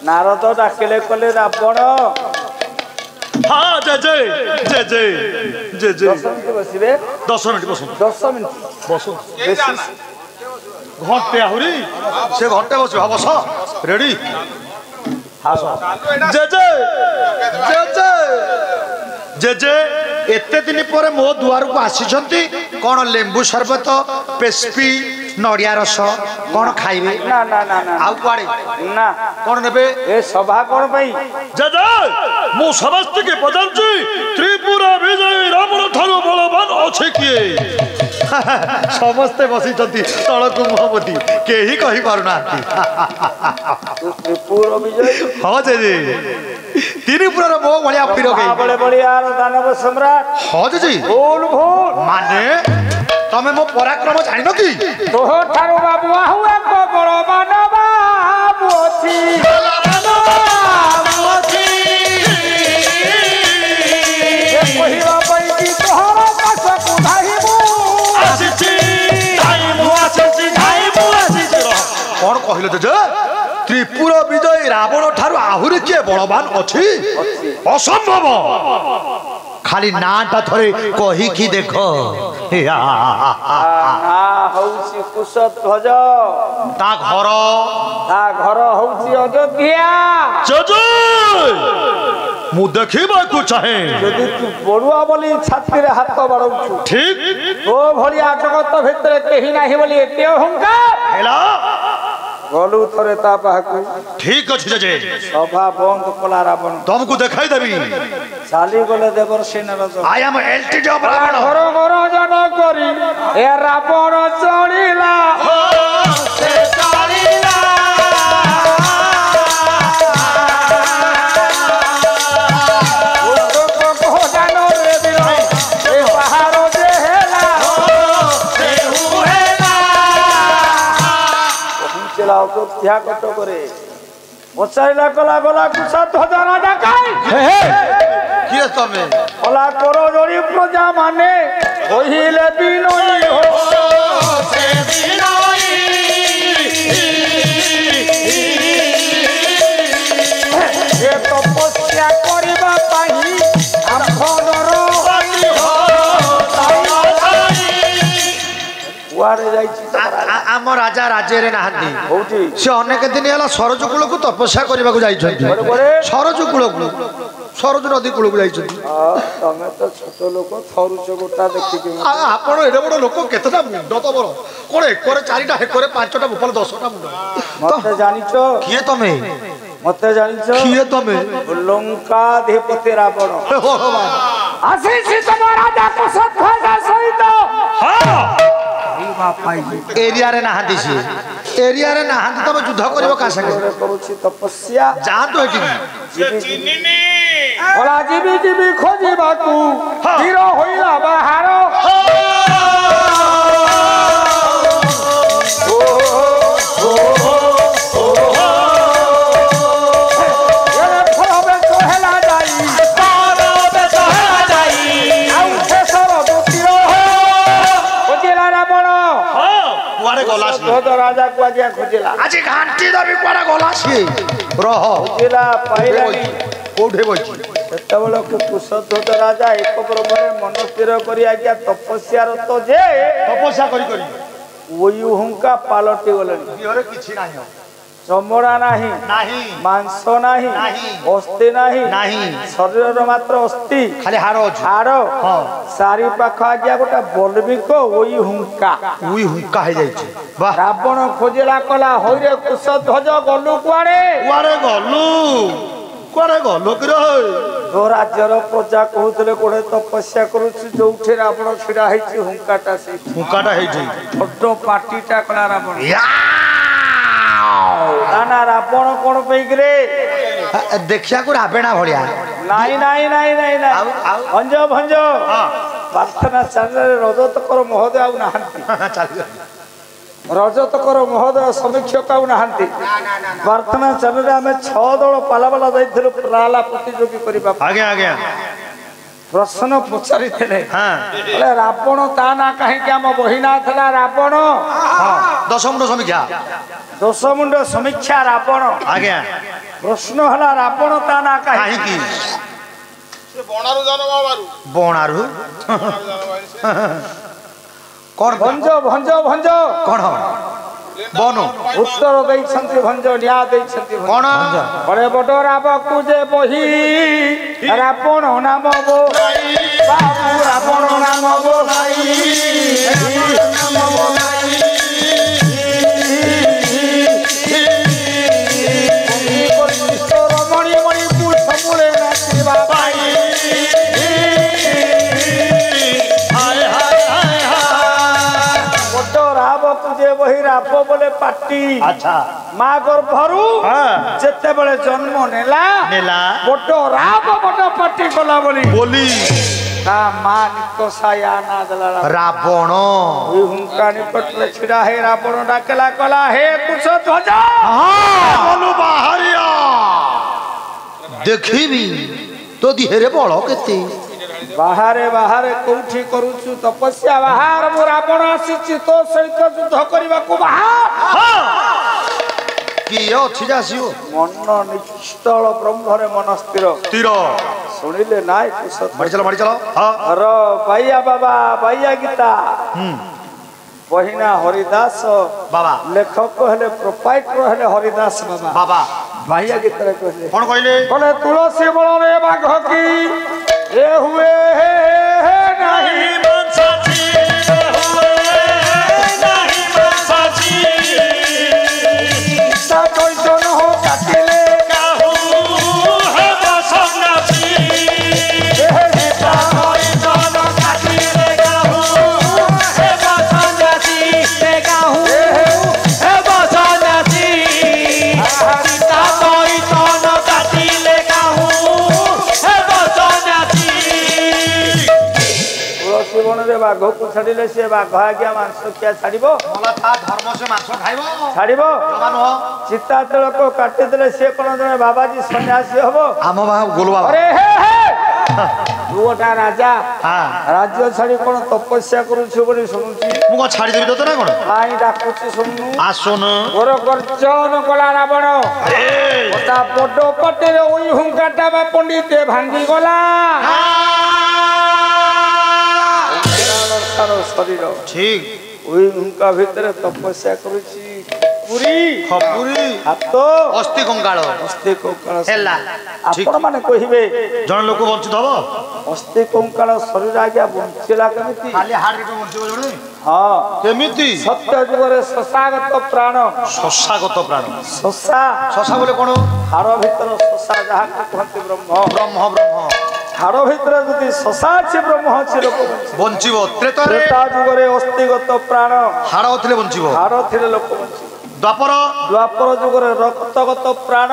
नारद डाकिले कले रावण हाँ जय जय जय जय जय जय 10 मिनिट बसिबे 10 मिनिट बसु 10 मिनिट बसु घंटे आहुरी से घंटे बस बस रेडी जय जय जय जय जय जय एते दिन पर मो दुआर को आसीचंती कौन लेंबू शरबत पेस्पी नड़िया रस कौन खाइबे ना ना ना ना आउ कुआड़े ना कौन नेबे ए सभा कोन पई जय जय मु समस्त के पदंची त्रिपुरा विजय रावण थारो बलवान अछि किए समस्ते बसी चंती तळकु मोहमती केही कहि पारुना त्रिपुरा विजय हाँ जय जय त्रिपुरा मो भलिया पीर गई बड़े बड़िया दानव सम्राट हाँ जय जय भूल भूल माने तमे मो पराक्रम जानि न की तो थारो बाबू आहु एक बड़ मानवा मोची ये कहिवा पई की तोहरा पास कुधाइबू कौन कहले जे त्रिपुरा विजय रावण ठारू आहुरी किए बलवान अछि असंभव खाली नाटा थरे कही की देखो हौसी कुशध्वज ता घर हौसी अयोध्या मु देखिबा को चाहे यदि तू बड़ुआ बोली छाती रे हाथ बाड़ौछु ठीक ओ भलिया जगत भितर केही नाही बोली एते अहंकार हेला गलू थरे ता पाहकु ठीक अछि जे सभा बंद कला रावण तुमको देखाई देबी चाली गले देवर सेनार आई एम एलटीडी ऑफ रावण घर घर जन करी ए रावण चढ़िला से चढ़िला क्या कट करे पचारिला कला गला कुसा ध्वजा राजा काई किए तमे कला करो जोड़ी प्रजा माने ओहिले बिनोई हो से बिनोई ए तपस्या करिबा पाही आम्भनर हो वारे जाईची आम राजा राज्य रे नाहंती होउची से अनेक दिन हला सरज कूल को तपस्या करबा को जाइछंती सरज कूल को सरज नदी कूल को जाइछंती तमे तो छोट लोक थरुच गोटा देखि के आपण एडे बड़ लोक केतटा मुंड तो बड़ कोन एकरे चारिटा हेकरे पांचटा भोपाल 10टा मुंड मते जानिछो किए तमे मते जानिछो किए तमे लंका अधिपति रावण भगवान आसी सीता राजा को सत्ता सहित हां बापाई एरिया रे नाहंती सी एरिया रे नाहंती तब युद्ध करबो का संगे करूची तपस्या जा तो एठी चिन्हिनी ओला जीवी जीवी खोजिबा तू हीर होइला बाहर राजा को आज्ञा खोजिला आज घंटी दबी पड़ा गला सी रह खोजिला पाइलानी कोठे बची सेतबेला को कुशध्वज राजा एक ब्रह्मरे मन स्थिर करी आज्ञा तपस्या रत जे तपस्या करी ओई हुंका पालटी गलेनी इहरे किछि नाही चमड़ा नाही नाही मांस नाही नाही अस्थि नाही नाही शरीर मात्र अस्थि खाली हाड़ हां सारी पाख आज्ञा गोटा बलबिक ओई हुंका हे जाई छी वाह रावण खोजिला कला होइरे कुशध्वज गलु कुआरे गलु कि जो राज्यर प्रजा कहूले कोड़े तपस्या करुछि जोठे रावण छिड़ा हेछि हुंकाटा से छोट पार्टीटा कला रावण ना रावण कोन पैगरे देखिया को रावेणा भलिया नाही भंज प्रार्थना चैनल रजतकर महोदय आउ नाहंती रजतकर महोदय समीक्षक आउ नाहंती प्रार्थना चैनल आमे 6 दल पालावाला जाइथिलु प्राला प्रतियोगी करबा आगे प्रश्न पचारि थे हां बोले रावण ता ना कहीं के हम बहिना थला रावण हां 10 मुंड समीक्षा रावण आज्ञा प्रश्न हला रावण ता ना काहे की से बणारू जन्म बारू बणारू कौन भंज भंज भंज कौन बनो उत्तर दैछन्ति भंज न्याय दैछन्ति कौन बड़े बड़ रावकु जे बही रावण नाम बो बाबू रावण नाम बो मणि मणि पुष्प मूले नाचिबा तुझे वही राप बोले पाटी अच्छा माँ गर्भरू जेते बड़े जन्म नेला नेला बड़ राप बड़ पाटी गला बोली बोली ता माँ निकोसाया ना दला रावण ओई हुंका निकट रे छिड़ा हे रावण डाकला कला हे कुछ ध्वजा हां बोलू बाहरिया देखिबी तो दिहेरे बळ केते बाहरे बाहरे कोठी करूछु तपस्या बाहर मो रावण आसीछि तो सहित युद्ध करबा को बाहर की अछि जासियो मन निश्चल ब्रह्मरे मन स्थिर तीर सुनिले नाय कुछ मरि चलो हां र बाइया बाबा बाइया गीता बहिना हरिदास बाबा लेखक हेले प्रोपाइटर हेले हरिदास बाबा बाबा बाइया गीता कहले कोन कहले बोले तुलसी बल रे बाघ की ए हुए नहीं मनसाची हुए नहीं मनसाची ता कोई जन हो काटिले काहू है बसनाची ए ता कोई जन काटिले काहू है बसनाची ते काहू है बसनाची ता कोई जन काटिले काहू है बसनाची तुलसी बन रे बाघ को छाड़िले से बाघ आज्ञा मांस क्या छाड़िबो मला था धर्म से मांस खाइबो छाड़िबो जवान हो चिता तल को काटि देले से कोन जने बाबाजी सन्यासी हबो आम बा गोल बाबा अरे हे दुटा राजा हां राज्य छाड़ी कोन तपस्या करूछु बोली सुनुची मु छाड़ी देबी तो ना कोन आई डाकुची सुनु आसोन गोर गर्जन कला रावण ओता बड़ पटे ओई हुंकाटा बा पंडित भांगी गला शरीर ठीक ओई हुंका भितर तपस्या करूची पुरी खपुरी हाथ अस्थि कंकाल अस्थि कंकाल हेला आपण माने कहिबे जन लोक वंचित हबो अस्थि कंकाल शरीर आज्ञा बंचिला केमिति खाली हाड़ रे वंचित जणे हां केमिति सत्य जुगरे शशागत प्राण शशागत प्राण शशा शशा बोले कोन हाड़ भितर शशा जहा कहते ब्रह्म ब्रह्म ब्रह्म हाड़ भितर जदि शशा अछि ब्रह्म अछि लोक वंचिबो त्रेतारे त्रेता जुगरे अस्थिगत प्राण हाड़ ओथले वंचिबो हाड़ थिले लोक बंचिबो द्वापर द्वापर जुगरे रक्तगत प्राण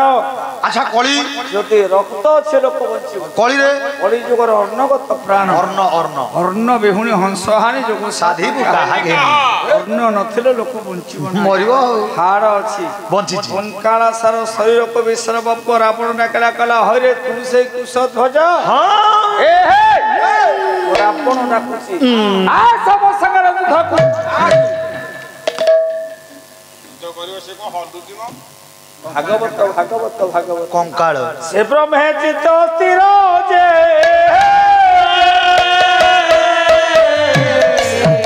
अच्छा कली जदि रक्त अछि लोक बंचिबो कली रे कली जुगरे अन्नगत प्राण अर्ण अर्ण अर्ण बिहुनी हंसहानि जुग साधी बुका घेनी अन्न नथिले लोक बंचिबो मरिबो हाड़ अछि बंचिछि कंकाला सार शरीर को विश्र बाप रावण डाकला कला हरे तुलसी कुश ध्वज हां ए हे रावण डाकुची आ सब संगर युद्ध को जो करियो से को हरदुती म भागवत भागवत भागवत कंकाल से ब्रह्म चित्त स्थिर जे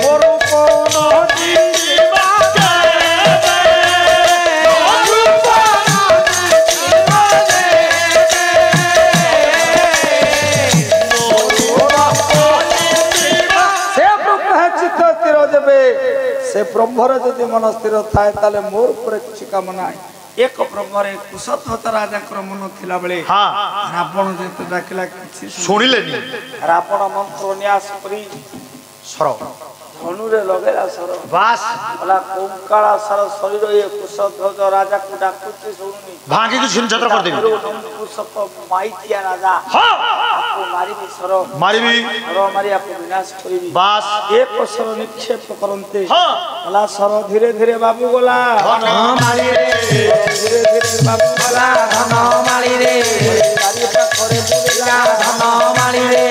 मोर कोन जीवा से ब्रह्मर जदि मन स्थिर थाए ताले मोर ऊपर किछि काम नाही एक ब्रह्मरे कुशध्वज राजा मन थिला बेले हां रावण जेते डाकिला किछि सुनिलेनी रावण मंत्र न्यास करी सर धनुरे लगेला सर बास वाला कंकाला सर शरीर ये कुशध्वज राजा को डाकुछि सुनुनी भागी की छिन छत्र कर देबी कुशप माइतिया राजा हां आपको मारिबी सर मारिबी सर मारी आपको विनाश करिबी बास एक सर निक्षेप करन्ते हां वाला सर धीरे धीरे बाबू गोला धन मारी रे धीरे धीरे बाबू गोला धन मारी रे चारिटा करे बुलिला धन मारी रे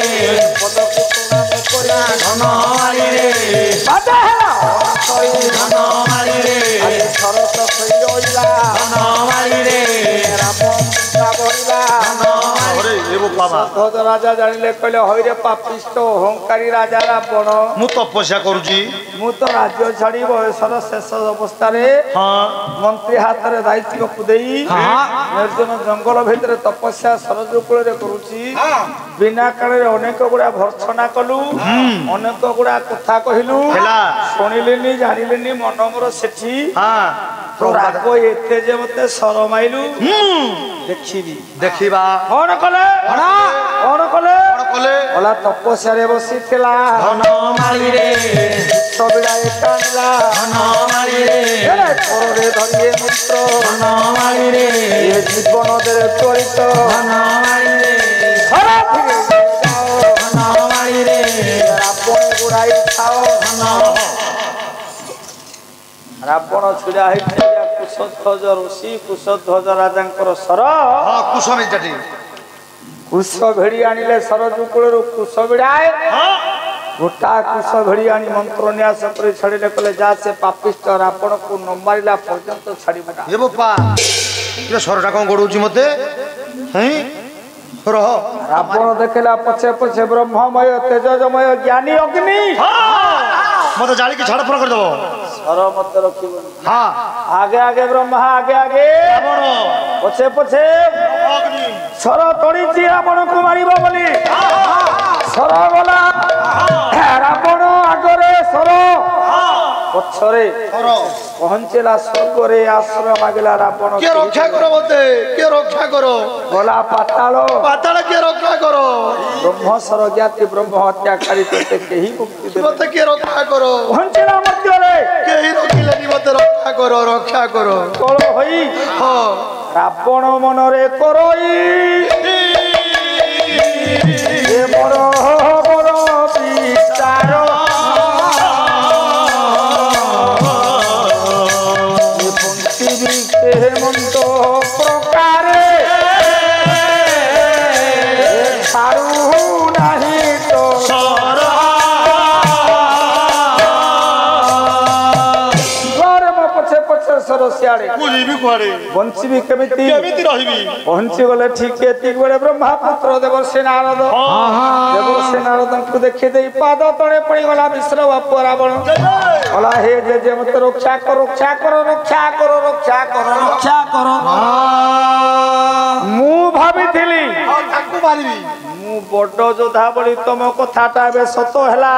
पदक तोड़ा पकड़ा धन मारी रे बाजा हेला कोई धन मारी रे सरस खइला धन मारी रे राम कुशध्वज राजा जानिले कहले हइरे पापिष्ट अहंकारी राजा रावण मु तपस्या करूची मु तो राज्य छाड़ी बयसर शेष अवस्था रे मंत्री हाथ रे दायित्व को देई निर्जन जंगल भितर तपस्या सरजूकूल रे करूची बिना काल रे अनेक गुड़ा भर्सना कलु अनेक गुड़ा कथा कहिलु सुनिलेनी जानिलेनी मन मोर सेठी तो राग एते जे मते शरमाइलु देखिबी देखिबा कौन कले ओला तपस्या रे बसिथिला धनमाली रे सबड़ा एकानला धनमाली रे पररे धरिए मित्र धनमाली रे ये जीवन दे त्वरित धनमाली रे खराब फिरे जाओ धनमाली रे रावण गुड़ाई खाओ रावण छुड़ा होइया कुशध्वज ऋषि कुशध्वज राजांकर सर कुशमी जाटी कुश भेड़ी आनिले सरजूकूल कुश भिड़ाए गोटा कुश भेड़ी आनी मंत्र न्यास कर छाड़िले कहले जा से पापिष्ट रावण को न मारिला पर्यंत छाड़िबना ए बापा ये सरटा कोन गडुची मते हैं रह रावण देखला पछे पछे ब्रह्ममय तेजोमय ज्ञानी अग्नि मते जाली के छाड़ कर दबो सर मत रखिबो हां आगे आगे ब्रह्मा आगे आगे रावण पछे पछे अग्नि सर तोड़ीची रावण को मारिबो बोली सर गला रावण आगरे सर पछरे पहुंचला स्वर्ग रे आश्रय मागिला रावण के रक्षा करो मते के रक्षा करो गला पाताल के रक्षा करो ब्रह्म सर ज्ञाति ब्रह्म हत्याकारी करते केही मुक्ति दे मते के रक्षा करो पहुंचला मध्य रे केही रोकिलेनी मते रक्षा करो तोळ होई हां रावण मन रे करई ए मोर विचार हेमंत प्रकारे सारू नहीं तो पछे पछे सर सियाड़े बंशी भी केमिति पहुंची गले ठीक एतिक बेले ब्रह्मपुत्र देवर्षि नारद देवर्षि नारद को देखि देई पाद तळे पड़ी गला मिश्र बाप रावण गला हे जे मत रक्षा करो मु भाबिथिली ताकू मारिबी मु बड़ जोधा बड़ी तुम कथाटा बे सत हला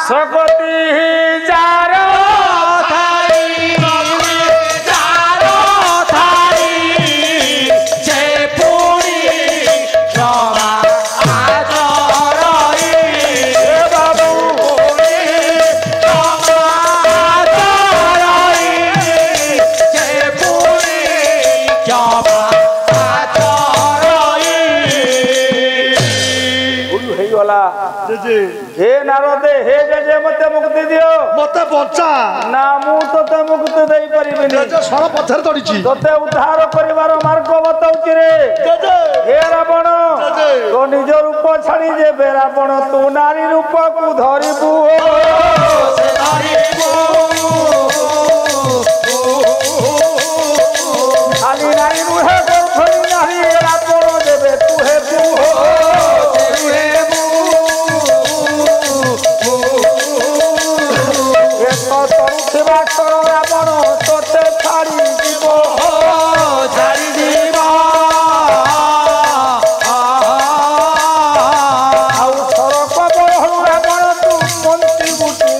सकती जारो हे नारदे हे जे मते मुक्ति दियो मते बच्चा ना मु तते मुक्ति देई परिबिनी जे सर पत्थर तोड़ीची तते उद्धार परिवार मार्ग बताउची रे हे रावण तो निज रूप छाड़ी जे बे रावण तू नारी रूप को धरिबू से धरिबू खाली नारी रुहे गोरखनी नारी रावण देबे तू हे रावण तोते छाड़ी जीव सरक बहू रावण तू मंत्री गुटी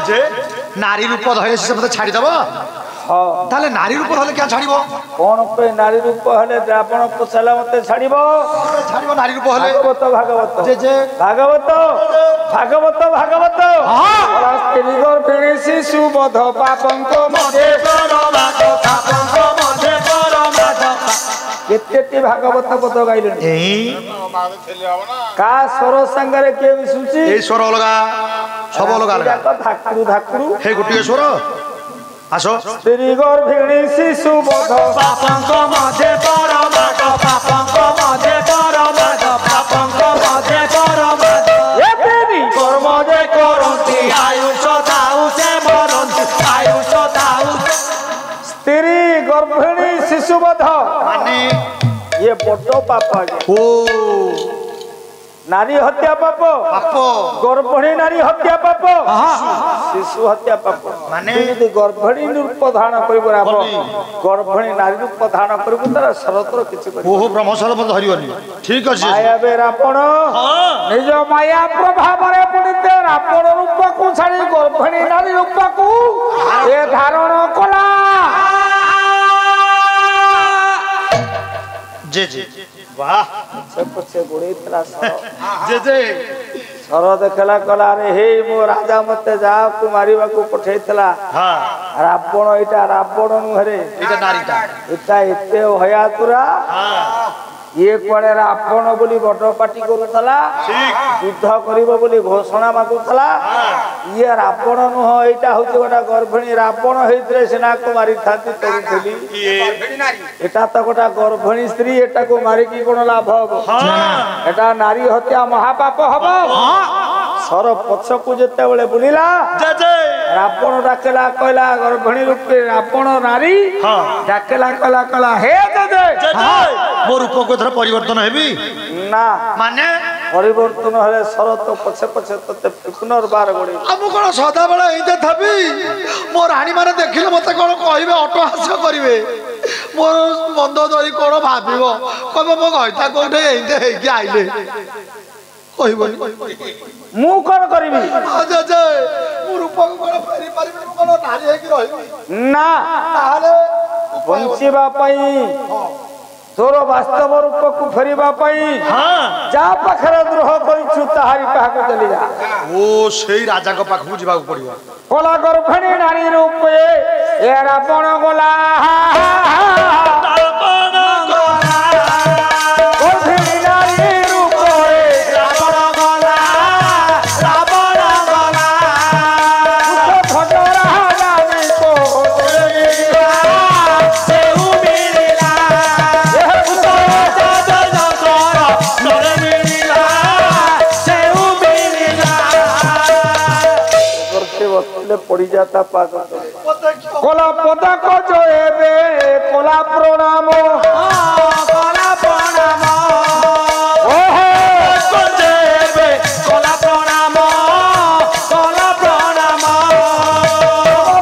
जे नारी रूप धरे से मते छाड़ी दबो ताले नारी रूप हले क्या छाड़ीबो कौन पे नारी रूप हले रावण पछला मते छाड़ीबो नारी रूप हले भागवत जे भागवत स्त्री गर्भिणी शिशु बध पापंक मधे केते भागवत पद गाइले का स्वर संगरे के मिसुची ए स्वर अलगा सब अलगा धाकुरु हे गुटिए स्वर आसो स्त्री गर्भिणी शिशु बध पापंक मधे परमाद पापंक मधे परमाद पापंक मधे परमाद एतेनी कर्म जे ये बड़ पाप आज्ञा ओ नारी हत्या पाप पाप गर्भिणी नारी हत्या पाप शिशु हत्या पाप माने यदि गर्भिणी रूप धारण कर गर्भिणी नारी रूप धारण कर शरतर किसी ओहो ब्रह्मशर मत धरिबनी ठीक अछि माया बे रावण निज माया प्रभाव रे पड़िते रावण रूप को छाड़ी गर्भिणी नारी रूप को ए धारण कला जे जे वाह से पछे गोड़े तला जे जे सर देखला कला रे हे मो राजा मते जा को मारिबा को पठेतला हां रावण एटा रावण नुहरे एटा नारीटा एटा एते हयातुरा हां ये कोड़े रावण बोली बड़ पार्टी करूला ठीक युद्ध करिबो बोली घोषणा मागुतला ये रावण नुह एटा होते गोटा गर्भिणी रावण हेतरे सेना को मारी थाती करूथली गर्भिणी नारी एटा तो गोटा गर्भिणी स्त्री एटा को मारी की कोन लाभ हबो हां एटा नारी हत्या महापाप हबो सर पछ को जते बेले बुलिला जे जे रावण डाकेला कहला गर्भिणी रूपे रावण नारी हां डाकेला कहला हे दे जे जे मो रूप को थोड़ा परिवर्तन हेबी ना माने परिवर्तन हले सर तो पछे पछे तते पुनर्बार गोड़ी हम कोन सदा बेला एते थबी मो रानी माने देखिले मते कोन कहिबे अटहास्य करिवे मोर बंद धरी कोन भाबिबो कहबो मो गइता कोठे एते हेकी आइले कहिबो मु कोन करबी जे जे मो रूप को कोन फेरी परिबे कोन नारी हेकी रहिबी ना ताले बंचिबा पई तोर वास्तव रूप को फेरिबा पई हां जा पाखरे द्रोह करिछु ताहारी पाख चली जा ओ सेई राजा को पाखु जिबा पड़िबो कोला गर्भिणी नारी रूप ए रावण गोला रावण गोला गर्भिणी नारी रूप ए रावण गला रावण गला फटरा नारी को सेउ मिलिला नरे मिलिला सेउ मिलिला करते वस्तुले पड़ी जाता पाद कोला पदक जो एबे कोला प्रणाम कला प्रणाम ओहो देवे कला प्रणाम कला प्रणाम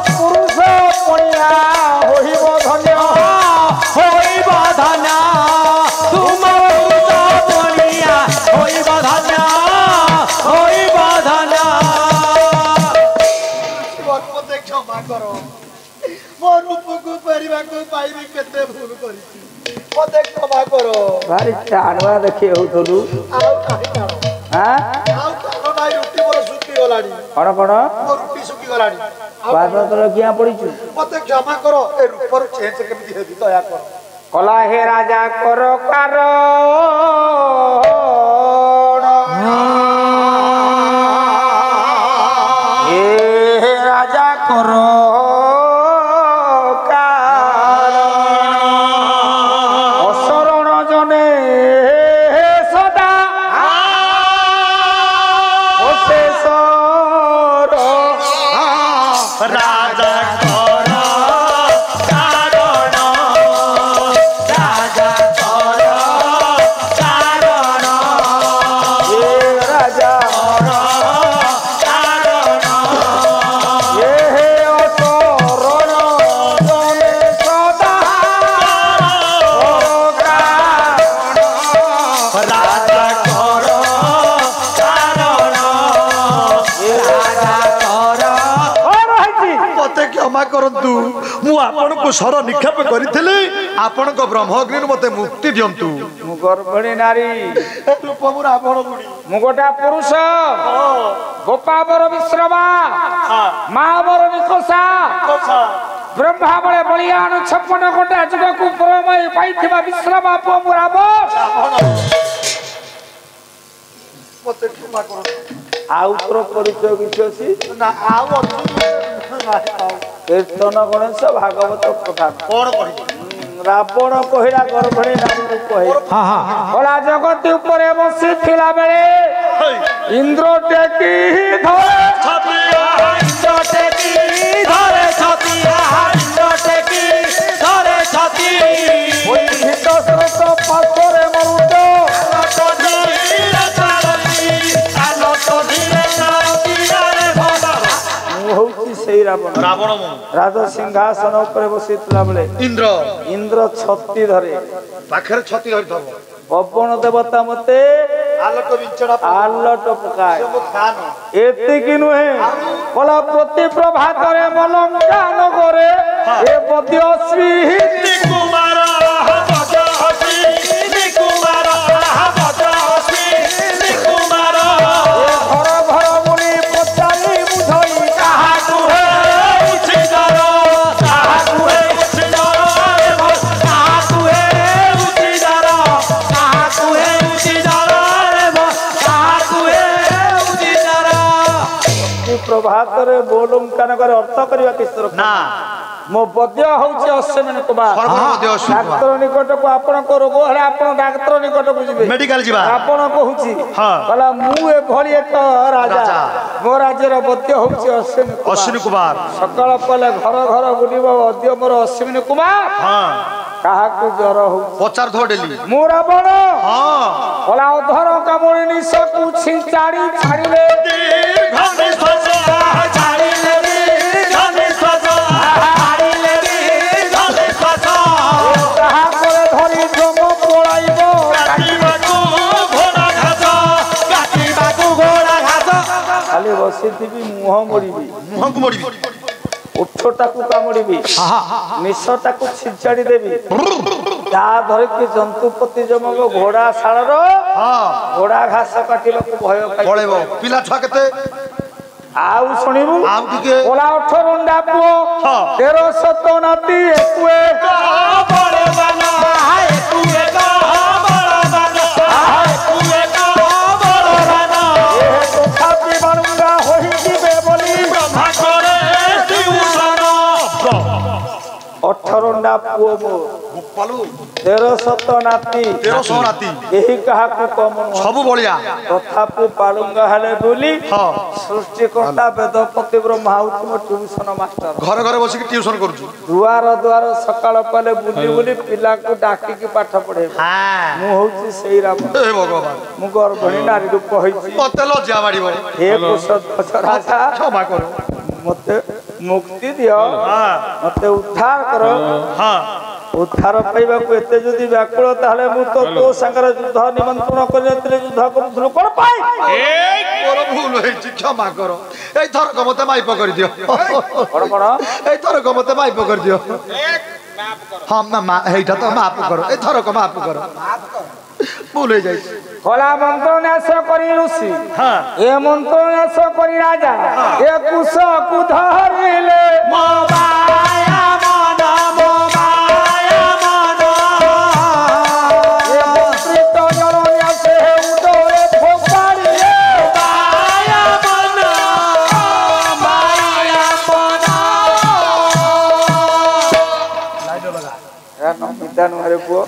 पुरुष पणिया होइब धन्य होइब धन्य तुम बनिया होइब धन्य होइब धन्य मते क्षमा करो मोर रूप को परिवा को पाइबी केते भूल करिछि मते क्षमा करो भारी चाणवा देखि होतलु आउ काहे कारो हां आउ कारो नाइ रुटी मोर सुकी गलाडी कोन कोन मोर रुटी सुकी गलाडी बादर तल किया पड़िछु मते क्षमा करो ए रूपर चेंज केमि हेबी दया करो कला हे राजा करो कारो हे राजा करो অসরণ জনে সদা অশেষর राजा कर कारण राजा कर कारण हे রাজা कारण হে অসরণ জনে সদা राजा कर कारण राजा कर मते क्षमा करंतु मु आपन को सर निक्षेप करिथिले आपन को ब्रह्मग्नि मते मुक्ति दियंतु ମୁଁ ଗର୍ଭିଣୀ ନାରୀ रूप मु रावण गुडी ମୁଁ ଗୋଟା ପୁରୁଷ ଗୋପା ବର ବିଶ୍ରମା ମା ବର ନିକୋଷା ବ୍ରହ୍ମା ବଳେ ବଳିଆଣ 56 ଘଣ୍ଟା ଯୁଗକୁ ପ୍ରମୟ ପାଇଥିବା ବିଶ୍ରମା ପୁଅ ମୁଁ ରାବଣ मते क्षमा करंतु ଆଉ ତୋର ପରିଚୟ କିଛି ଅଛି ना आउ अछु କୀର୍ତ୍ତନ ଗଣେଶ ଭାଗବତ କଥା कोन कहि ରାବଣ କହିଲା ଗର୍ଭିଣୀ ନାରୀ କହେ କଳା ଜଗତି ଉପରେ ବସିଥିଲା ବେଳେ ଇନ୍ଦ୍ର ଟେକି ଧରେ इंद्र टेकी धरे छतिया इंद्र टेकी धरे छती ওই হিত স্রোত পাশে ରାବଣ ରାବଣ ମୁଁ ରାଜ ସିଂହାସନ ଉପରେ ବସିଥିଲା ବେଳେ ଇନ୍ଦ୍ର ଇନ୍ଦ୍ର ଛତି ଧରେ ପାଖରେ ଛତି ଧରିଥବ ପବନ ଦେବତା ମତେ ଆଲୋକ ବିଞ୍ଚଣା ଆଲଟ ପକାଏ ସବୁ ଖାନ ଏତିକି ନୁହେଁ କଲା ପ୍ରତି ପ୍ରଭାତରେ ମଲଙ୍କା ନଗରେ ଏ ବଦ୍ୟଶ୍ରୀ କୁମାର କୁମାର କୁମାର ଘର ଘର ବୁଲି ପଚାରି ବୁଝଇ କାହାକୁ ଉଠିଦର କାହାକୁ ଉଠିଦର କାହାକୁ ଉଠିଦର କାହାକୁ ଉଠିଦର କାହାକୁ ଉଠିଦର ପ୍ରଭାତରେ ବୋଲଙ୍କା ନଗରେ ଅର୍ଥ କରିବା କିଛି ନା ମୋ ବଦ୍ୟ ହଉଛି ଅଶ୍ୱିନୀ କୁମାର ସର୍ବବଦ୍ୟ ଅଶ୍ୱିନୀ କୁମାର। ଡାକ୍ତର ନିକଟକୁ ଆପଣଙ୍କ ରୋଗ ହେଲେ ଆପଣ ଡାକ୍ତର ନିକଟକୁ ଯିବେ ମେଡିକାଲ ଯିବା ଆପଣ କହୁଛି ହଁ। କହିଲା ମୁଁ ଏଭଳି ଏକ ରାଜା ରାଜା। ମୋ ରାଜ୍ୟର ବଦ୍ୟ ହଉଛି ଅଶ୍ୱିନୀ କୁମାର ସକାଳ ପଲେ ଘର ଘର ବୁଲିବ ବଦ୍ୟ ମୋର ଅଶ୍ୱିନୀ କୁମାର ହଁ କାହାକୁ ଜ୍ୱର ହଉଛି ପଚାରୁଥିବ ଡେଲି ମୁଁ ରାବଣ ହଁ କହିଲା ଅଧର କାମୁଡ଼ି ନିଶକୁ ଛିଞ୍ଚାଡ଼ି ଛାଡ଼ିଲେ ତାହାପରେ ଧରି ଜମ ପଳାଇବ ଖାଲି ବସିଥିବି ମୁହଁ ମୋଡ଼ିବି ମୁହଁକୁ ମୋଡ଼ିବି ଓଠଟାକୁ କାମୁଡ଼ିବି ନିଶଟାକୁ ଛିଞ୍ଚାଡ଼ି ଦେବି ତା ଧରିକି ଜନ୍ତୁପତି ଜମକ ଘୋଡ଼ା ଶାଳର ହଁ ଘୋଡ଼ା ଘାସ କାଟିବାକୁ ଭୟ ପଳେଇବ ପାଇ ପିଲା ଛୁଆ କେତେ ଆଉ ଶୁଣିବୁ ଆଉ ଟିକେ ଓଲା 18 ପୁଅ ହଁ। 13 ନାତି ଏକୁଏ ତଥାପି ବାଳୁଙ୍ଗା ହୋଇଯିବେ ବୋଲି 18 ପୁଅ ମୋ ପାଲୁ 13 ନାତି 1300 ରାତି ଏହି କାହାକୁ କମ ନୁହଁ ସବୁ ବଳିଆ ତଥାପି ବାଳୁଙ୍ଗା ହେଲେ ବୋଲି ହଁ ସୃଷ୍ଟିକର୍ତ୍ତା ବେଦପତି ବ୍ରହ୍ମା ହଉଥିବ ଟ୍ୟୁସନ ମାଷ୍ଟର ଘରେ ଘରେ ବସିକି ଟିଉସନ କରୁଛୁ ଦୁଆର ଦୁଆର ସକାଳ ପାଲେ ବୁଲି ବୁଲି ପିଲାକୁ ଡାକିକି ପାଠ ପଢେଇବ ମୁଁ ହଉଛି ସେଇ ରାବଣ ଏ ଭଗବାନ ମୁଁ ଗର୍ଭଣୀ ନାରୀ ରୂପ ହେଇଛି ମତେ ଲଜ୍ଜା ମାଡ଼ିବ ହେ କୁଶଧ୍ୱଜ ରାଜା କ୍ଷମା କର ମତେ ମୁକ୍ତି ଦିଅ ମତେ ଉଦ୍ଧାର କର ହଁ ଉଦ୍ଧାର ପାଇବାକୁ ଏତେ ଯଦି ବ୍ୟାକୁଳ ତାହେଲେ ମୁଁ ତ ତୋ ସାଙ୍ଗରେ ଯୁଦ୍ଧ ନିମନ୍ତ୍ରଣ କରିନଥିଲି ଯୁଦ୍ଧ କରୁଥିଲୁ କଣ ପାଇଁ ମୋର ଭୁଲ ହେଇଛି କ୍ଷମା କର ଏଇଥରକ ମତେ ମାଇପ କରିଦିଅ କଣ କଣ ଏଇଥରକ ମତେ ମାଇପ କରିଦିଅ ହଁ ମା ହେଇଟା ତ ମାପ କର ଏଇଥରକ ମାପ କର ଭୁଲ ହେଇଯାଇଛି କଲା ମନ୍ତ୍ର ନ୍ୟାସ କରି ଋଷି ଏ ମନ୍ତ୍ର ନ୍ୟାସ କରି ରାଜା ଏ କୁଶକୁ ଧରିଲେ ଏ ମନ୍ତ୍ରିତ ଜଳ ନ୍ୟାସ ଉଦରେ ଫୋପାଡ଼ିଲେ ନମିତା ନୁହେଁ ପୁଅ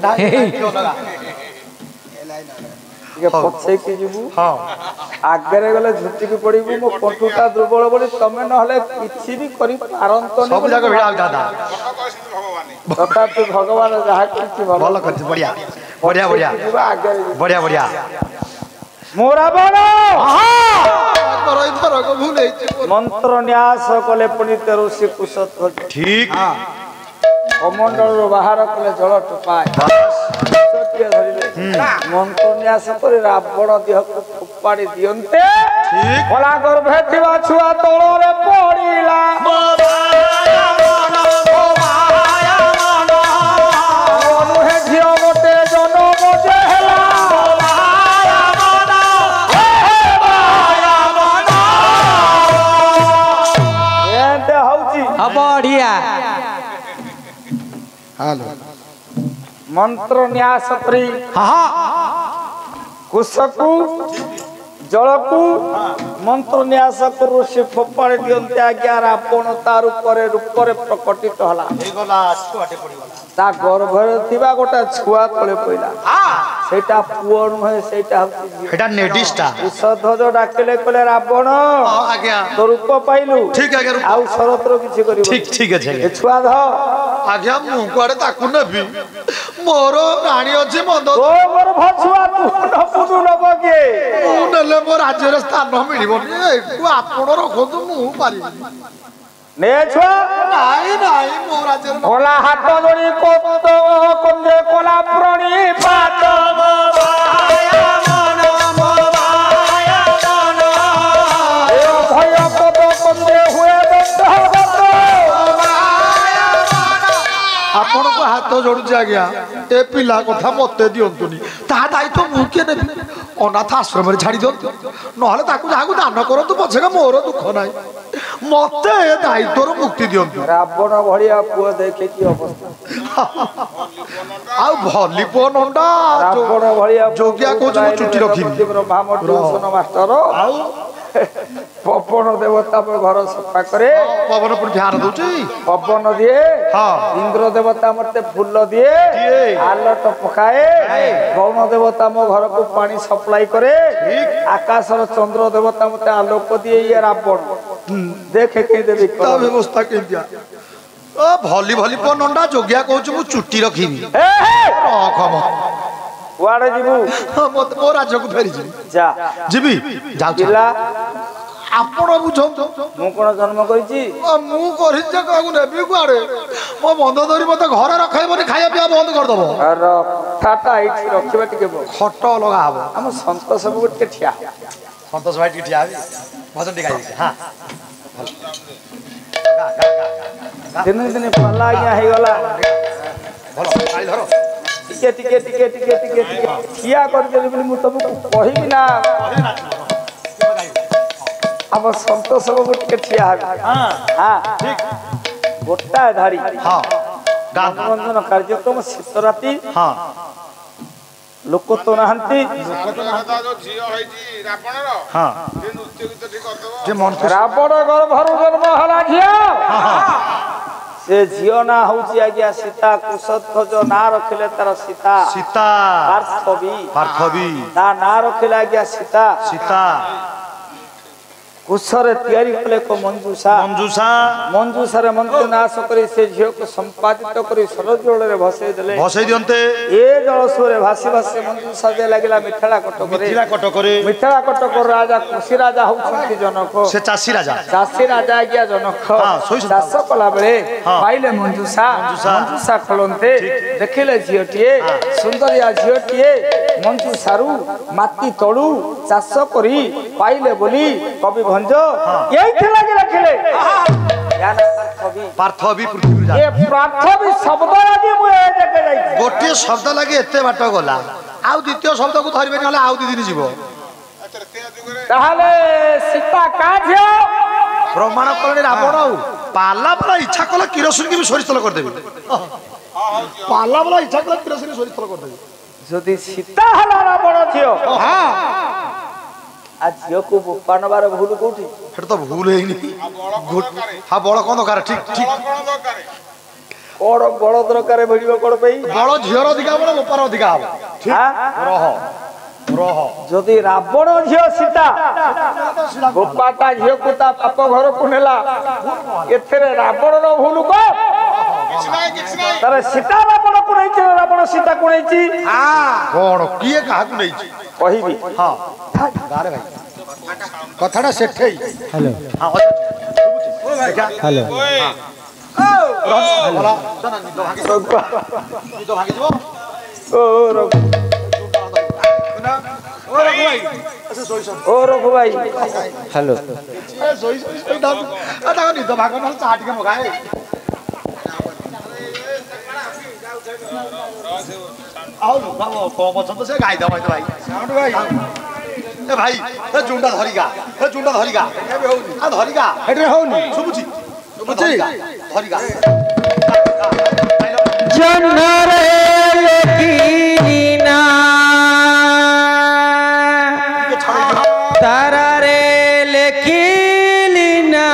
ଟିକେ ପଛେଇକି ଯିବୁ ଆଗରେ ଗଲେ ଝୁଟିକି ପଡିବୁ ମୋ କଣ୍ଠୁଟା ଦୁର୍ବଳ ବୋଲି ତମେ ନହେଲେ କିଛି ବି କରିପାରନ୍ତନି ସବୁ ଯାକ ଭିଡ଼ା ଦାଦା ତଥାପି ଭଗବାନ ଯାହା କିଛି ଭଲ କରିଛି ବଢିଆ ବଢିଆ ବଢିଆ ଯିବା ଆଗରେ ଯିବା। ବଢିଆ ବଢିଆ ମୋ ରାବଣ ଏଇଥରକ ଭୁଲ ହେଇଛି ମନ୍ତ୍ର ନ୍ୟାସ କଲେ ପୁଣି ଋଷି କୁଶଧ୍ୱଜ ଠିକ କମଣ୍ଡଳରୁ ବାହାର କଲେ ଜଳ ଟୋପାଏ ଧରିଲେ ମନ୍ତ୍ର ନ୍ୟାସ କରି ରାବଣ ଦେହକୁ ଫୋପାଡ଼ି ଦିଅନ୍ତେ କଳା ଗର୍ଭେ ଥିବା ଛୁଆ ତଳରେ ପଡ଼ିଲା ନୁହେଁ ଝିଅ ଗୋଟେ ଜନମ ଯେ ହେଲା ଏମିତି ହଉଛି ବଢିଆ ମନ୍ତ୍ର ନ୍ୟାସ କରି କୁଶକୁ ଜଳକୁ ମନ୍ତ୍ର ନ୍ୟାସ କରୁ ସେ ଫୋପାଡ଼ି ଦିଅନ୍ତି ଆଜ୍ଞା ରାବଣ ତାର ରୂପରେ ପ୍ରକଟିତ ହେଲା ତା ଗର୍ଭରେ ଥିବା ଗୋଟେ ଛୁଆ ତଳେ ପଇଲା ସେଇଟା ପୁଅ ନୁହେଁ ସେଇଟା ହଉଛି এটা নেডিসটা କୁଶଧ୍ୱଜ ଡାକିଲେ କହିଲେ ରାବଣ আজ্ঞা ତୋ ରୂପ ପାଇଲୁ ঠিক আজ্ঞা ଆଉ ଶରତର କିଛି କରିବ ঠিক ঠিক আছে ଏ ଛୁଆ ଧ আজ্ঞା ମୁଁ କୁଆଡେ ତାକୁ ନେବି ମୋର ରାଣୀ ଅଛି ମନ୍ଦ ତୋ ଗର୍ଭ ଛୁଆ ତୁ ନପୁନୁ ନବ କିଏ ମୁଁ ନେଲେ ମୋ ରାଜ୍ୟରେ ସ୍ଥାନ ମିଳିବନି ଏକୁ ଆପଣ ରଖନ୍ତୁ ମୁଁ ପାରିବିନି নে ছুয়া নাই নাই মো রাজ্যের কলা হাত ধরি কত কন্দে কলা পুরণী পাত ভয় কত কন্দে হুয়ে ଆପଣଙ୍କୁ ହାତ ଯୋଡୁଛି ଆଜ୍ଞା ଏ ପିଲା କଥା ମତେ ଦିଅନ୍ତୁନି ତା ଦାୟିତ୍ୱ ମୁଁ କିଏ ନେବି ଅନାଥ ଆଶ୍ରମରେ ଛାଡି ଦିଅନ୍ତୁ ନହେଲେ ତାକୁ ଯାହାକୁ ଦାନ କରନ୍ତୁ ପଛେ ମୋର ଦୁଃଖ ନାହିଁ ମତେ ଏ ଦାୟିତ୍ୱରୁ ମୁକ୍ତି ଦିଅନ୍ତୁ ରାବଣ ଭଳିଆ ପୁଅ ଦେଖେ କି ଅବସ୍ଥା ଆଉ ଭଲି ପୁଅ ନଣ୍ଡା ରାବଣ ଭଳିଆ ଯୋଗିଆ କହୁଛି ମୁଁ ଚୁଟି ରଖିବି ବ୍ରହ୍ମାମଣ୍ଡଳ ମାଷ୍ଟର ଆଉ ପବନ ଦେବତା ଘର ସଫା କରେ ପବନ ପୁଣି ଧ୍ୟାନ ଦଉଛି ପବନ ଦିଏ ହଁ ଇନ୍ଦ୍ର ଦେବତା ମତେ ଫୁଲ ଦିଏ ଆଲଟ ପକାଏ ଗୌଣ ଦେବତା ମୋ ଘରକୁ ପାଣି ସପ୍ଲାଇ କରେ ଆକାଶର ଚନ୍ଦ୍ର ଦେବତା ମତେ ଆଲୋକ ଦିଏ ଇଏ ରାବଣ ଦେଖେ କେହି ଦେବି ତା ବ୍ୟବସ୍ଥା କେମିତିଆ ଓ ଭଲି ଭଲି ପୁଅ ନଣ୍ଡା ଯୋଗିଆ କହୁଛି ମୁଁ ଚୁଟି ରଖିବି କୁଆଡେ ଯିବୁ ମୋ ରାଜ୍ୟକୁ ଫେରିଯିବି ଯା ଯିବି ଯାଉଛି ପିଲା ଆପଣ ବୁଝନ୍ତୁ ମୁଁ କଣ ଜନ୍ମ କରିଛି ମୁଁ କରିଛି କାହାକୁ ନେବି କୁଆଡେ ମୋ ବନ୍ଧ ଧରି ମତେ ଘରେ ରଖେଇବନି ଖାଇବା ପିଇବା ବନ୍ଦ କରିଦବ ରଖାଟା ଏଇଠି ରଖିବା ଟିକେ ଖଟ ଅଲଗା ହବ ଆମ ସନ୍ତୋଷ ବାବୁ ଟିକେ ଠିଆ ସନ୍ତୋଷ ଭାଇ ଟିକେ ଠିଆ ହେବି ଭଜନ ଟିକେ ଗାଇବି ହଁ ଦିନେ ଦିନେ ପାଲା ଆଜ୍ଞା ହେଇଗଲା ଭଲ ଗାଳି ଧର ଟିକେ ଟିକେ ଟିକେ ଟିକେ ଟିକେ ଟିକେ ଠିଆ କରିଦେଲି ବୋଲି ମୁଁ ତମକୁ କହିବି ନା ଆମ ସନ୍ତୋଷ ବାବୁ ଟିକେ ଠିଆ ହେବେ ଗୋଟା ଧାଡି ମନୋରଞ୍ଜନ କାର୍ଯ୍ୟକ୍ରମ ଶୀତ ରାତି ଲୋକ ତ ନାହାନ୍ତି ରାବଣ ଗର୍ଭରୁ ଜନ୍ମ ହେଲା ଝିଅ ସେ ଝିଅ ନା ହଉଛି ଆଜ୍ଞା ସୀତା କୁଶଧ୍ୱଜ ନା ରଖିଲେ ତାର ସୀତା ସୀତା ପାର୍ଥବୀ ତା ନା ରଖିଲେ ଆଜ୍ଞା ସୀତା ସୀତା କୁଶରେ ତିଆରି କଲେ ଏକ ମଞ୍ଜୁଷା ମଞ୍ଜୁଷାରେ ମନ୍ତ୍ରୀ ନାଶ କରି ସେ ଝିଅକୁ ସମ୍ପାଦିତ କରି ସରଜଳରେ ଭସେଇ ଦେଲେ ଭସେଇ ଦିଅନ୍ତେ ଏ ଜଳସୁରେ ଭାସି ଭାସି ମଞ୍ଜୁଷା ଦେ ଲାଗିଲା ମିଠାଳା କଟକରେ ମିଠାଳା କଟକର ରାଜା କୃଷି ରାଜା ହଉଛନ୍ତି ଜନକ ସେ ଚାଷୀ ରାଜା ଆଜ୍ଞା ଜନକ ଚାଷ କଲା ବେଳେ ପାଇଲେ ମଞ୍ଜୁଷା ଖୋଲନ୍ତେ ଦେଖିଲେ ଝିଅଟିଏ ସୁନ୍ଦରିଆ ଝିଅଟିଏ ମଞ୍ଜୁଷାରୁ ମାଟି ତଳୁ ଚାଷ କରି ପାଇଲେ ବୋଲି କବି ଭଞ୍ଜ ଏଇଥିଲାଗି ରଖିଲେ ପାର୍ଥବୀ ପୃଥିବୀ ଶବ୍ଦ ଲାଗି ମୁଁ ଏ ଜାଗା ଯାଇଛି ଗୋଟିଏ ଶବ୍ଦ ଲାଗି ଏତେ ବାଟ ଗଲା ଆଉ ଦ୍ୱିତୀୟ ଶବ୍ଦକୁ ଧରିବେ ନହେଲେ ଆଉ 2 ଦିନ ଯିବ ତାହେଲେ ସୀତା କା ଝିଅ ପ୍ରମାଣ କଲେଣି ରାବଣ ଆଉ ପାଲା ବାଲା ଇଚ୍ଛା କଲେ କିରୋସିନକି ବି ସୋରିଷ ତେଲ କରିଦେବେ ପାଲା ବାଲା ଇଚ୍ଛା କଲେ କିରୋସିନ ସୋରିଷ ତେଲ କରିଦେବେ ଯଦି ସୀତା ହେଲା ରାବଣ ଝିଅ आ झील को बोपा नबार भूल कोठी हेट तो भूल हेनी हां बळ कोन दरकार ठीक ठीक और बळ दरकार भिडियो कोड पई बळ झियर अधिका बळ बोपार अधिका हो ठीक रह जदी रावण झियो सीता बोपाटा झियो को ता पाप घर को नेला एथरे रावण रो भूल को किछ नाही तारे सीता रावण को नै छी रावण सीता को नै छी हां कोन किए काहा को नै छी कहिबी हां गारे भाई कथाटा सेठई हेलो हां हेलो बोला चना निदो भागी जीवो ओ रघु ओ रघु भाई हेलो सोई दा ता निदो भाग न चाट के मगाए आओ बाबा को पसंद से गाई दो भाई साउंड भाई ए भाई ए जुंडा धरिगा एबे होनी आ धरिगा हेडरे होनी सुबुची धरिगा जनरे लेकिना तारारे लेकिना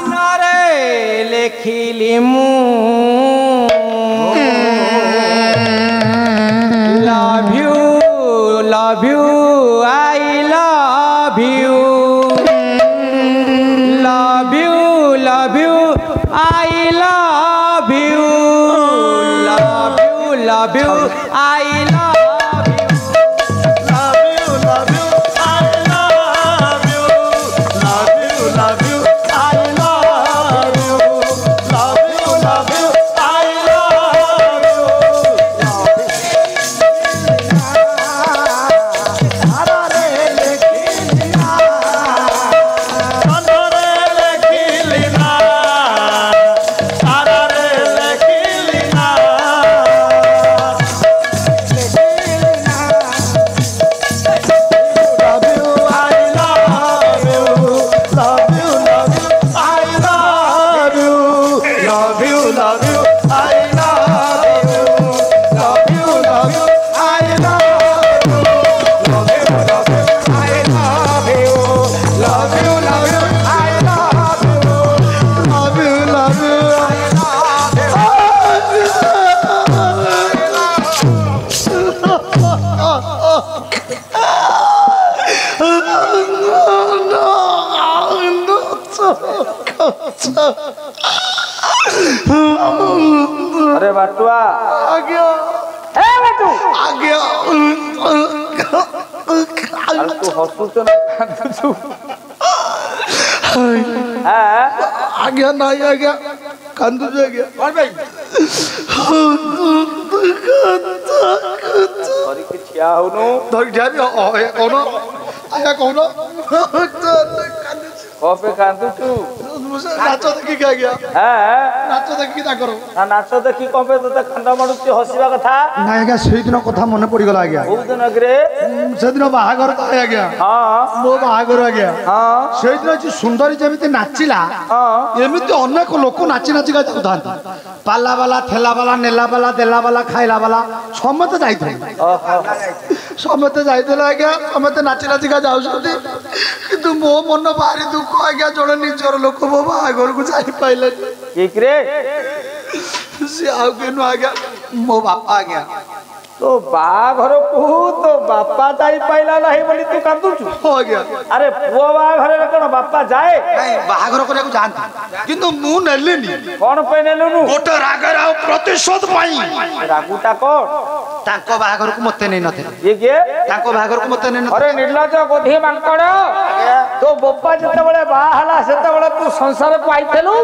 मनरे लेखिली मु love you I love you I love you I love you अरे बाटुआ आज्ञा ए बाटू आज्ञा अरे तू हसुच ना कांदुचु हां आज्ञा नहीं आज्ञा कांदू आज्ञा कौन भाई और कि छिया होनु धर ध्यान कौन आया कौन कॉफी कांदुचु नाच देखी क्या गया हां नाच देखी ना करो ना नाच देखी कॉफी तो खंडा माडुची हसिबा कथा ना आज्ञा से दिन कथा मन पड़ी गला आज्ञा बहुत दिन अग्रे से दिन बाहागर तो आज्ञा हां मो बाहागर आज्ञा हां से दिन जी सुंदरी जेमिति नाचिला हां एमिति अनेक लोक नाची नाची का जाउथांती पाला वाला ठेला वाला नेला वाला देला वाला खाइला वाला समते जाइथे समते जाइथे आज्ञा समते नाची नाची का जाउछथि किंतु मो मन भारी दुख आज्ञा जड़े निजर लोक मो बाहागर को जाई पाइले ठीक रे से आउ केनु आज्ञा मो बापा आज्ञा तो बाघर को तो बापा जाई पाइला नहीं बोली तू कांदुचु हो गया अरे पुआ बाघर रे कोन बापा जाए नहीं बाहागर करे को जानता किंतु मु नेलेनी कोन पे नेलुनु गोटे रागर आ प्रतिशोध पाई रागुटा कोन तांको बाहागर को मते नै नथे ये के तांको बाहागर को मते नै नथे अरे निर्लज गोधी मांकड़ तो बप्पा जते बळे बाहला सेते बळे तू संसार को आइथेलु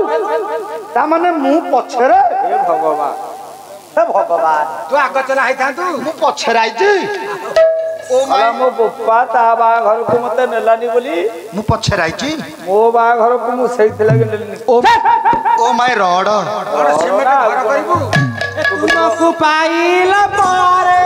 ता माने मु पछरे हे भगवान हे भगवान तू आग चला आइथा तू मु पछरे आइजी ओ अला मो बप्पा ता बाघर को मते नेलानी बोली मु पछरे आइजी मो बाघर को मु सेइथे लगे नेलनी ओ माय रॉड सिमेंट घर करबू तुमको पाइला पारे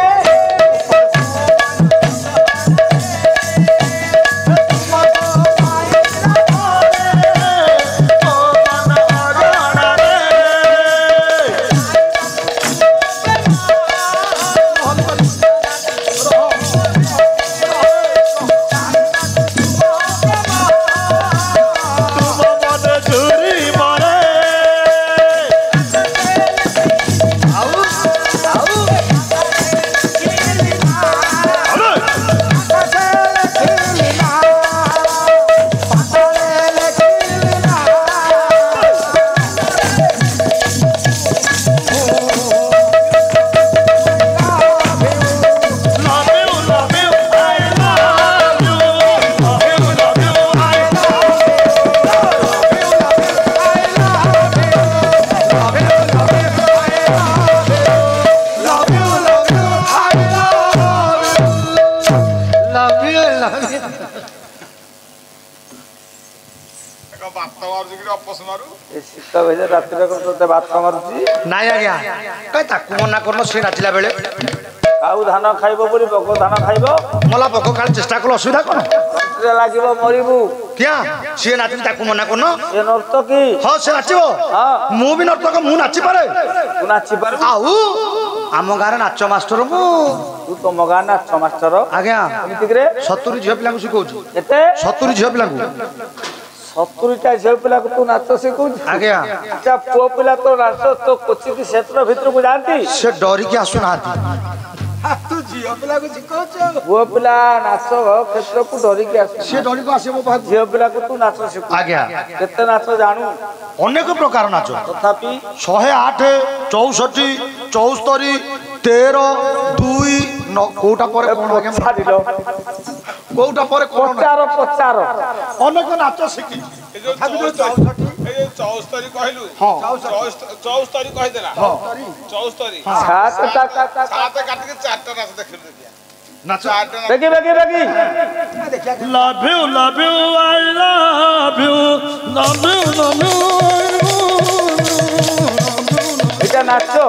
शीत भेजे रात्रि तो बात मारुची नाय आज्ञा कई ताकू मना करनो से नाचिला बेले आउ धान खाइबो बोली बको धान खाइबो मला पको काल चेष्टा कलो असुविधा कोन कंट्रे लागिबो मरिबू क्या से नाचिल ताकू मना करनो ए नर्तकी हां से नाचिबो हां मु भी नर्तक मु नाचि पारे तू नाची पारबू आउ आम गारे नाच मास्टर मु तू तो मगा नाच मास्टर आज्ञा एमिति रे 70 झियो पिला को सिखौछु एते 70 झियो पिला को 70टा झियो पिला को तू नाच सिखौ आज्ञा अच्छा पुओ पिला तो नाच तो कोची की क्षेत्र भीतर को जानती से डरी के आसु नाती तू झियो पिला को सिखौछ पुओ पिला नाच क्षेत्र को डरी के आस से डरी को आसे मो पाख झियो पिला को तू नाच सिखौ आज्ञा केते नाच जानू अनेक प्रकार नाच तथापि 108 64 74 13 2 9 कोटा पर कोन आज्ञा छाडिलो कोटा पर कोन पचार अनेक नाच शिखि ए जो 64 कहलु हां 64 कहि देला हां 64 सात सात काट के चारटा नाच देखिल देखिया नाच बेगी love you I love you এটা নাচো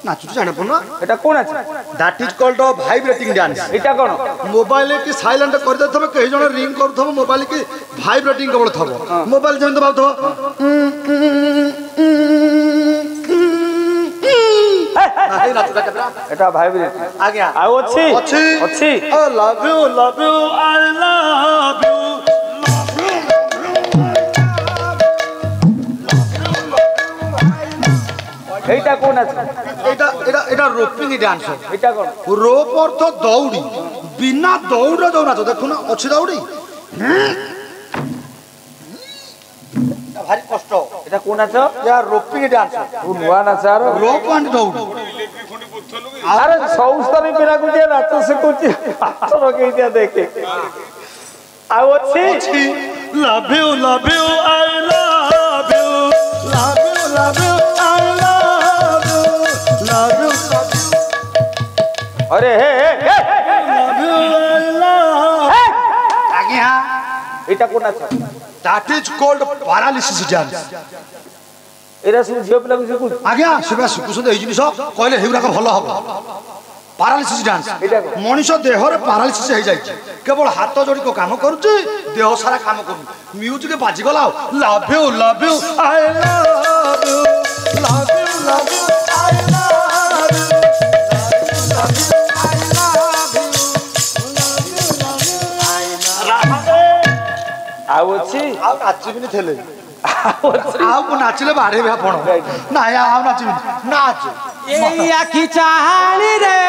नाच जाने पड़ना এটা কোন আছে that is called vibrating dance এটা কোন मोबाइल की साइलेंट कर दे थबे कई जण रिंग कर थबो मोबाइल की वाइब्रेटिंग केवल थबो मोबाइल जेन दबाव थबो नाही नाचुटा केतरा এটা ভাইব্রেট आज्ञा আর ଅଛି ଅଛି ଅଛି I love you I love you এইটা কোন আছে এটা এটা এটা रोपिंग डांस এটা কোন रोप अर्थ दौड़ी बिना दौड़ जो नाच देखो ना अच्छी दौड़ी ଭାରି କଷ୍ଟ এটা কোন নাচ ଏହା ରୋପିଂ ଡ୍ୟାନ୍ସ ତୁ ନୂଆ ନାଚ ଆର ରୋପ ଆଣ୍ଡ ଦୌଡ଼ ଇଲେକ୍ଟ୍ରିକ ଖୁଣ୍ଟି ବୁଝୁଥିଲୁ କି ଆରେ ସୌସ୍ତରୀ ପିଲାକୁ ଯିଏ ନାଚ ଶିଖୁଛି ହାତ ଲଗେଇ ଦିଆ ଦେଖେ ଆଉ ଅଛି love you I love you love you love you I love you love you अरे हे love you I love আজ্ঞা এটা কোন নাচ that is called paralysis dance এরা সব ঝিও পিলাକୁ শিখুଛି ଆଜ୍ଞା ସେବା ଶିଖୁଛନ୍ତି ଏଇ ଜିନିଷ କହିଲେ ହେଗୁଡ଼ାକ ଭଲ ହବ ପାରାଲିସିସ୍ ଡ୍ୟାନ୍ସ ମଣିଷ ଦେହରେ ପାରାଲିସିସ୍ ହେଇଯାଇଛି କେବଳ ହାତ ଯୋଡ଼ିକ କାମ କରୁଛି ଦେହ ସାରା କାମ କରୁନି ମ୍ୟୁଜିକ୍ ବାଜିଗଲା ଆଉ love you I love you love you I ଆଉ ଅଛି ଆଉ ନାଚିବିନି ଥିଲେ ଆଉ ମୁଁ ନାଚିଲେ ବାଡ଼େଇବେ ଆପଣ ନାଇଁ ଆଉ ନାଚିବିନି ନାଚ এই আখি চাহানি রে